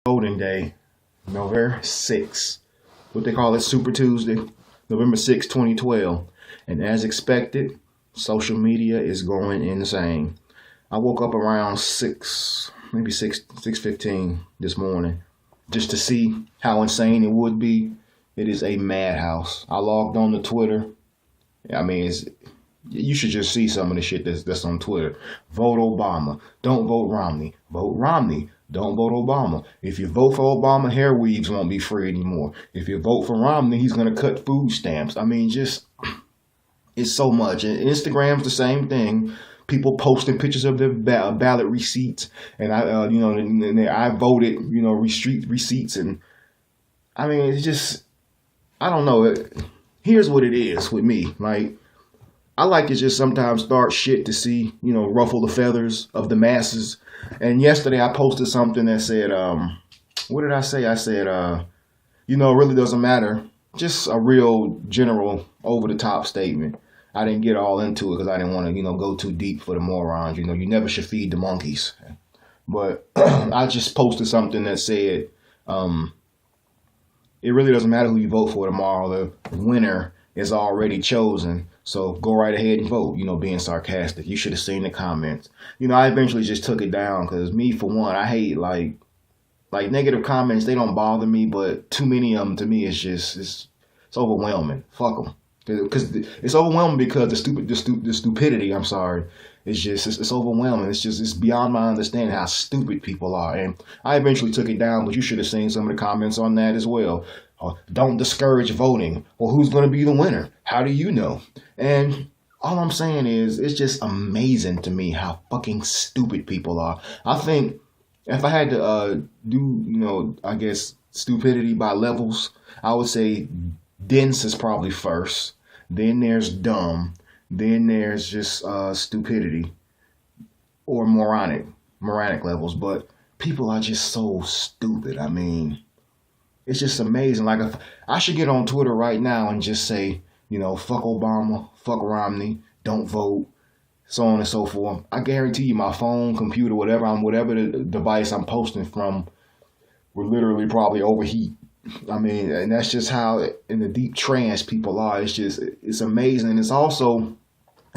Voting Day, November 6th. What they call it, Super Tuesday, November 6th, 2012. And as expected, social media is going insane. I woke up around 6, maybe 6:15 this morning just to see how insane it would be. It is a madhouse. I logged on to Twitter. I mean, you should just see some of the shit that's on Twitter. Vote Obama. Don't vote Romney. Vote Romney. Don't vote Obama. If you vote for Obama, hair weaves won't be free anymore. If you vote for Romney, he's going to cut food stamps. I mean, just, it's so much. And Instagram's the same thing. People posting pictures of their ballot receipts. And I voted, receipts. And I mean, it's just, I don't know. Here's what it is with me. Like, I like to just sometimes start shit to see, ruffle the feathers of the masses. And yesterday I posted something that said, what did I say? I said, it really doesn't matter. Just a real general over the top statement. I didn't get all into it because I didn't want to, go too deep for the morons. You never should feed the monkeys. But I just posted something that said, it really doesn't matter who you vote for tomorrow. The winner is already chosen. So go right ahead and vote, being sarcastic. You should have seen the comments. I eventually just took it down because me, for one, I hate like negative comments. They don't bother me, but too many of them to me is just, it's overwhelming. Fuck them. Because it's overwhelming because the stupidity, I'm sorry, it's overwhelming. It's beyond my understanding how stupid people are. And I eventually took it down, but you should have seen some of the comments on that as well. Don't discourage voting. Well, who's going to be the winner? How do you know? And all I'm saying is, it's just amazing to me how fucking stupid people are. I think if I had to do, I guess, stupidity by levels, I would say dense is probably first. Then there's dumb. Then there's just stupidity or moronic levels. But people are just so stupid. I mean, it's just amazing. Like, if I should get on Twitter right now and just say, fuck Obama, fuck Romney, don't vote, so on and so forth. I guarantee you my phone, computer, whatever the device I'm posting from would literally probably overheat. I mean, and that's just how in the deep trance people are. It's amazing. It's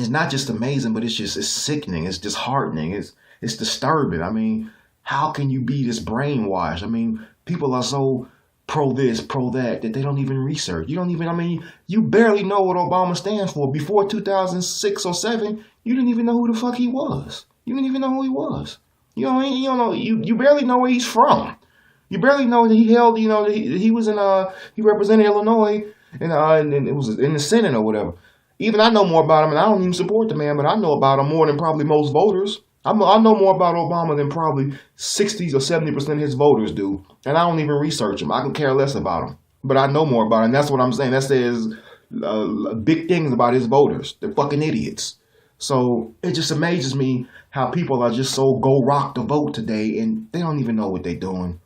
not just amazing, but it's sickening. It's disheartening. It's disturbing. I mean, how can you be this brainwashed? I mean, people are so pro this, pro that they don't even research. You barely know what Obama stands for. Before 2006 or 7, you didn't even know who the fuck he was. You didn't even know who he was. You don't know. You barely know where he's from. You barely know that he held. He was he represented Illinois, and it was in the Senate or whatever. Even I know more about him, and I don't even support the man, but I know about him more than probably most voters. I know more about Obama than probably 60s or 70% of his voters do. And I don't even research him. I can care less about him. But I know more about him. That's what I'm saying. That says big things about his voters. They're fucking idiots. So it just amazes me how people are just so go rock the vote today, and they don't even know what they're doing.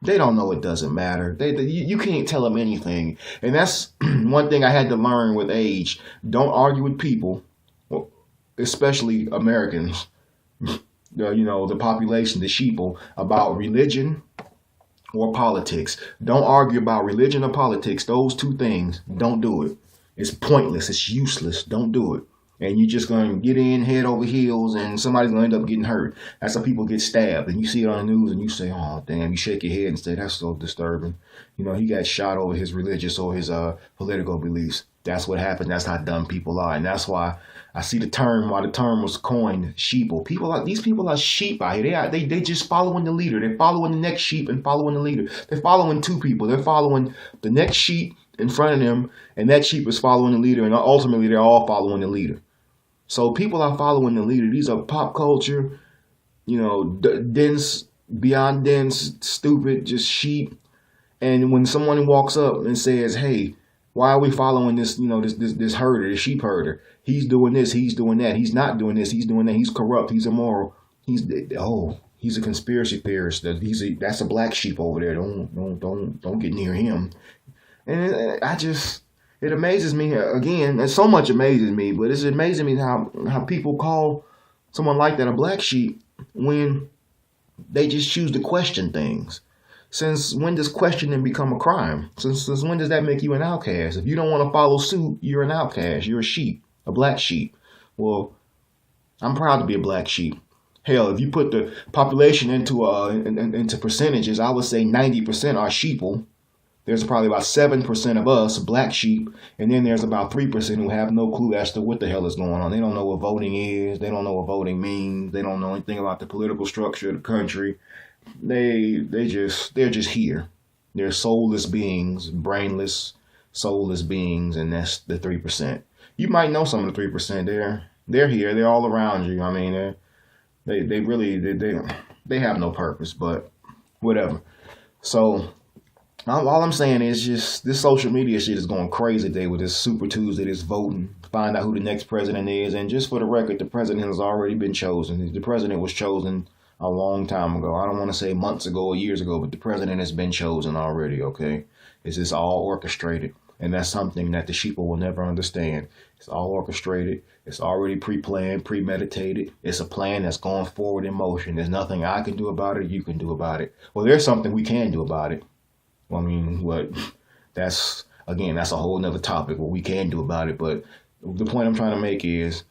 They don't know it doesn't matter. You can't tell them anything. And that's one thing I had to learn with age. Don't argue with people, especially Americans. The population, the sheeple, about religion or politics. Don't argue about religion or politics. Those two things, don't do it. It's pointless. It's useless. Don't do it. And you're just going to get in head over heels, and somebody's going to end up getting hurt. That's how people get stabbed. And you see it on the news, and you say, oh, damn, you shake your head and say, that's so disturbing. He got shot over his religious or his political beliefs. That's what happened. That's how dumb people are. And that's why I see why the term was coined, sheeple. These people are sheep out here. They just following the leader. They're following the next sheep and following the leader. They're following two people. They're following the next sheep in front of them, and that sheep is following the leader, and ultimately they're all following the leader. So people are following the leader. These are pop culture, dense, beyond dense, stupid, just sheep. And when someone walks up and says, hey, why are we following this, this herder, this sheep herder? He's doing this, he's doing that. He's not doing this, he's doing that. He's corrupt, he's immoral. He's a conspiracy theorist. That's a black sheep over there. Don't get near him. And it amazes me again. And so much amazes me, but it's amazing me how people call someone like that a black sheep when they just choose to question things. Since when does questioning become a crime? Since when does that make you an outcast? If you don't want to follow suit, you're an outcast. You're a sheep, a black sheep. Well, I'm proud to be a black sheep. Hell, if you put the population into percentages, I would say 90% are sheeple. There's probably about 7% of us, black sheep, and then there's about 3% who have no clue as to what the hell is going on. They don't know what voting is. They don't know what voting means. They don't know anything about the political structure of the country. They're just here. They're soulless beings, brainless, soulless beings, and that's the 3%. You might know some of the 3%. They're here. They're all around you. I mean, they have no purpose, but whatever. So all I'm saying is just this social media shit is going crazy today with this Super Tuesday, this voting, find out who the next president is. And just for the record, the president has already been chosen. The president was chosen a long time ago. I don't want to say months ago or years ago, but the president has been chosen already, okay? It's just all orchestrated. And that's something that the sheeple will never understand. It's all orchestrated. It's already pre-planned, premeditated. It's a plan that's going forward in motion. There's nothing I can do about it, you can do about it. Well, there's something we can do about it. I mean, that's a whole nother topic, what we can do about it. But the point I'm trying to make is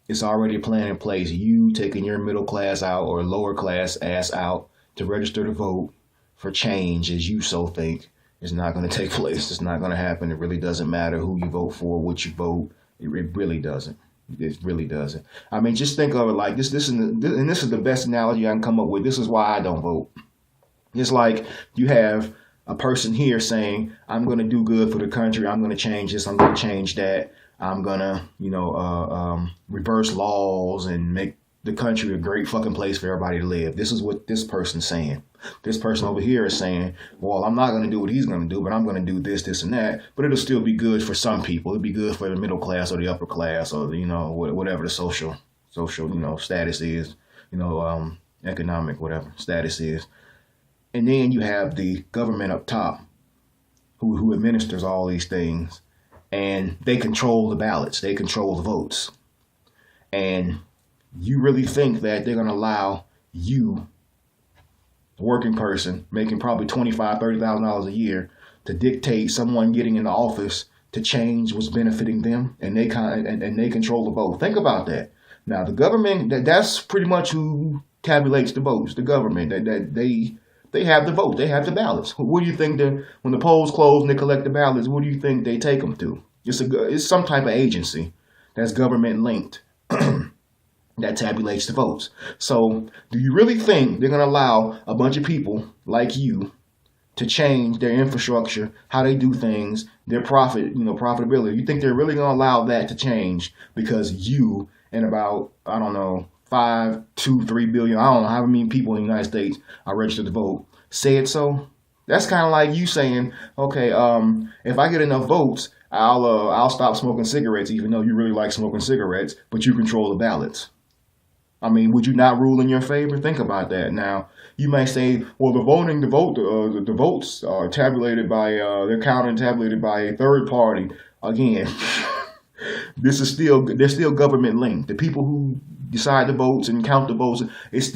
it's already a plan in place. You taking your middle class out or lower class ass out to register to vote for change as you so think is not going to take place. It's not going to happen. It really doesn't matter who you vote for, what you vote. It really doesn't. It really doesn't. I mean, just think of it like this. And this is the best analogy I can come up with. This is why I don't vote. It's like you have a person here saying, I'm going to do good for the country. I'm going to change this. I'm going to change that. I'm going to, reverse laws and make the country a great fucking place for everybody to live. This is what this person's saying. This person over here is saying, well, I'm not going to do what he's going to do, but I'm going to do this, this, and that. But it'll still be good for some people. It'll be good for the middle class or the upper class or, whatever the social, status is, economic, whatever status is. And then you have the government up top who administers all these things, and they control the ballots. They control the votes. And you really think that they're going to allow you, a working person, making probably $25,000, $30,000 a year, to dictate someone getting into office to change what's benefiting them, and they control the vote. Think about that. Now, the government, that's pretty much who tabulates the votes. The government, they have the vote. They have the ballots. What do you think when the polls close and they collect the ballots, what do you think they take them to? It's some type of agency that's government linked that tabulates the votes. So do you really think they're going to allow a bunch of people like you to change their infrastructure, how they do things, their profitability? You think they're really going to allow that to change because you and about, 5, 2, 3 billion, I don't know how many people in the United States are registered to vote, said so? That's kind of like you saying, okay, if I get enough votes, I'll stop smoking cigarettes, even though you really like smoking cigarettes, but you control the ballots. I mean, would you not rule in your favor? Think about that. Now, you may say, well, the votes are tabulated by, they're counted and tabulated by a third party. Again, they're still government linked. The people who decide the votes and count the votes, it's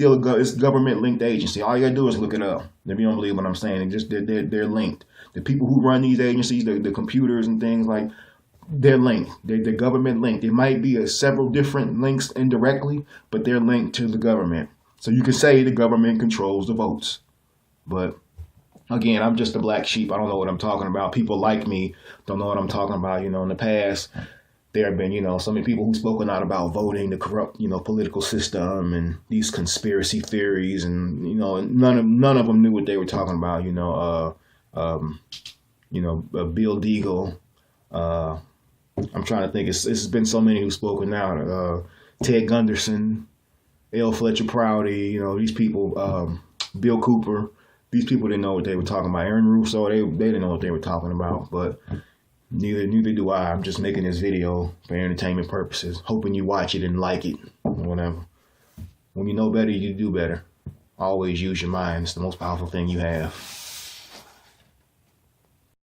government linked agency. All you gotta do is look it up. If you don't believe what I'm saying, they're linked. The people who run these agencies, the computers and things like, they're linked. They're government linked. It might be several different links indirectly, but they're linked to the government. So you can say the government controls the votes. But again, I'm just a black sheep. I don't know what I'm talking about. People like me don't know what I'm talking about. In the past, there have been, so many people who've spoken out about voting, the corrupt, political system and these conspiracy theories. And, none of them knew what they were talking about. Bill Deagle. I'm trying to think. It's been so many who've spoken out. Ted Gunderson, L. Fletcher Prouty, these people, Bill Cooper. These people didn't know what they were talking about. Aaron Russo, they didn't know what they were talking about. But neither do I. I'm just making this video for entertainment purposes, hoping you watch it and like it or whatever. When you know better, you do better. Always use your mind. It's the most powerful thing you have.